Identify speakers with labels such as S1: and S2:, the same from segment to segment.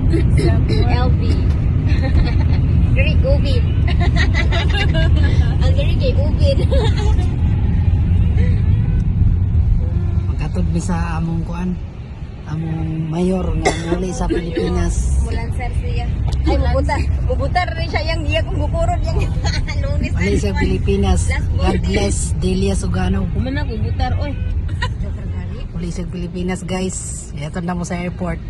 S1: LV. Very ubin. Ang very kay ubin.
S2: Magkatod mi sa among kuan, among mayor nga muli sa Pilipinas.
S1: Mulan sir siya. Ay, bubutar rin siya yung iya kong gukurod yung lunes.
S2: Muli sa Pilipinas. God bless Delia Sugano.
S1: Kumana bubutar, oy.
S2: Muli sa Pilipinas guys. Ito na mo sa airport.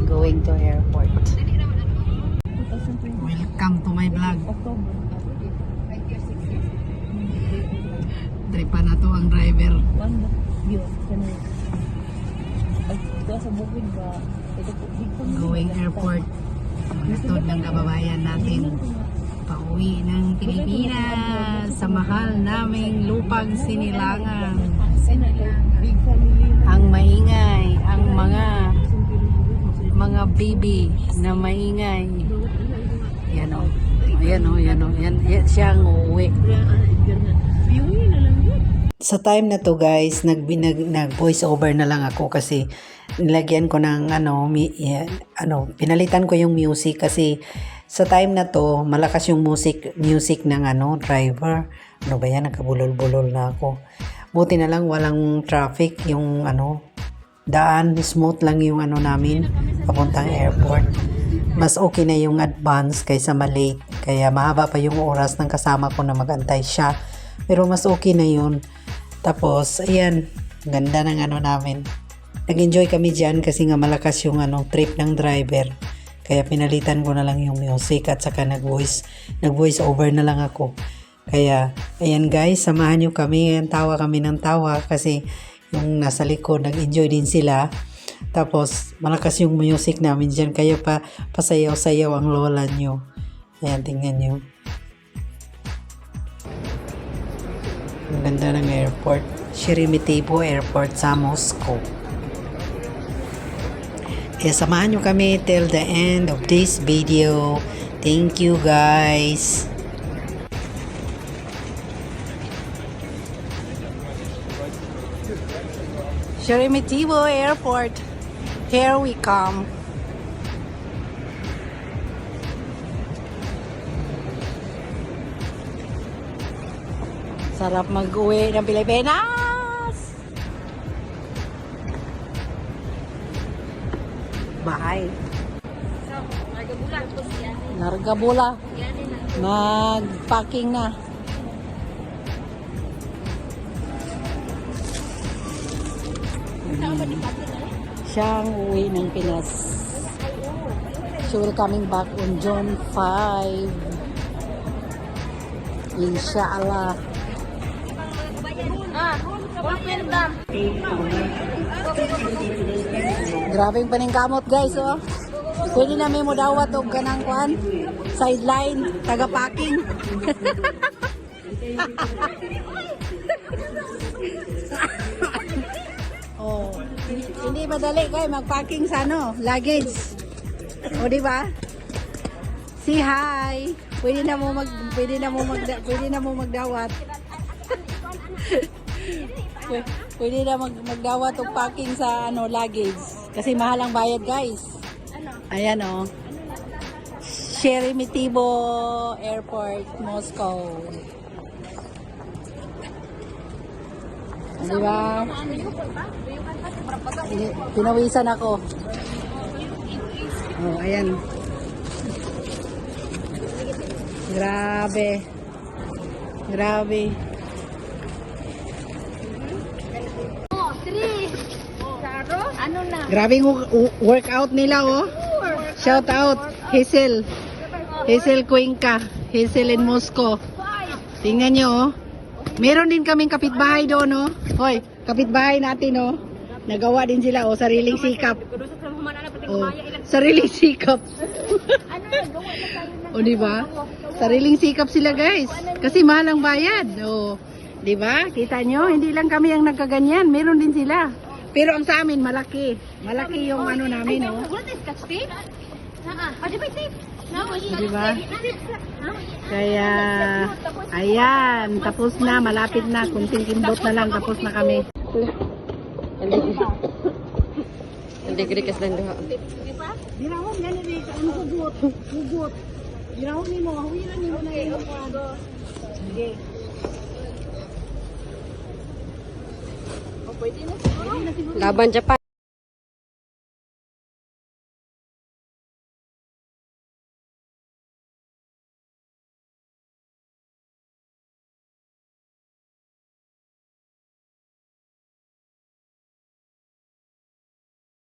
S2: Going to airport. Welcome to my vlog. Tripa na to ang driver. Going airport. Matod ng kababayan natin. Pauwi ng Pilipinas sa mahal naming lupang Sinilangan. Ang maingay, ang mga baby na maingay. Yan o. Yan siyang uuwi. Sa time na to guys, nag voice over na lang ako kasi nilagyan ko ng pinalitan ko yung music kasi sa time na to malakas yung music ng driver. Ano ba yan, nagkabulol-bulol na ako. Buti na lang walang traffic, yung daan smooth lang yung namin papuntang airport. Mas okay na yung advance kaysa malate, kaya mahaba pa yung oras ng kasama ko na magantay siya, pero mas okay na yun. Tapos ayan, ganda ng namin. Nag-enjoy kami dyan kasi nga malakas yung trip ng driver, kaya pinalitan ko na lang yung music at saka nag-voice over na lang ako. Kaya ayan guys, samahan nyo kami, tawa kami ng tawa kasi yung nasa likod nag-enjoy din sila. Tapos malakas yung music namin dyan, kaya pasayaw-sayaw ang lola nyo. Ayan, tingnan nyo. Ang ganda ng airport, Sheremetyevo Airport sa Moscow. Kaya samahan nyo kami till the end of this video. Thank you guys. Sheremetyevo Airport. Here we come. Sarap mag-uwi ng Pilipinas. Bye. Larga bula. Mag-packing na. Siyang uwi ng Pinas. She will coming back on June 5. Inshallah. Grabing paningkamot guys, oh. Pwede na may mo dawat og kanang kuan, sideline, taga-packing. Oh, hindi madali kay mag-packing sa luggage. O di ba? Say hi. Pwede na mo magdawat. Pwede na magdawat og packing sa luggage kasi mahal ang bayad, guys. Ayan oh. Sheremetyevo Airport, Moscow. Di ba? Pinawisan ako. Oh, ayan. Grabe. Grabe yung workout nila, oh. Shout out Hazel Cuenca, Hazel in Moscow. Tingnan nyo, oh. Meron din kaming kapitbahay doon, no? Hoy, kapitbahay natin, no? Nagawa din sila, oh, sariling sikap. Oh, sariling sikap. O, di ba? Sariling sikap sila, guys. Kasi mahal ang bayad. Oh, di ba? Kita nyo, hindi lang kami ang nagkaganyan. Meron din sila. Pero ang sa amin, malaki. Malaki yung namin, no? Di ba? Kaya, ayan, tapos na, malapit na, kunting kimbot na lang, tapos na kami.
S3: Degree kas lang duha.
S1: Dirawon gani rin, ano hugot. Hugot. Dirawon ni mo, hawilan ni mo na yung kwado. Sige. O, pwede na siguro.
S3: Laban Japan.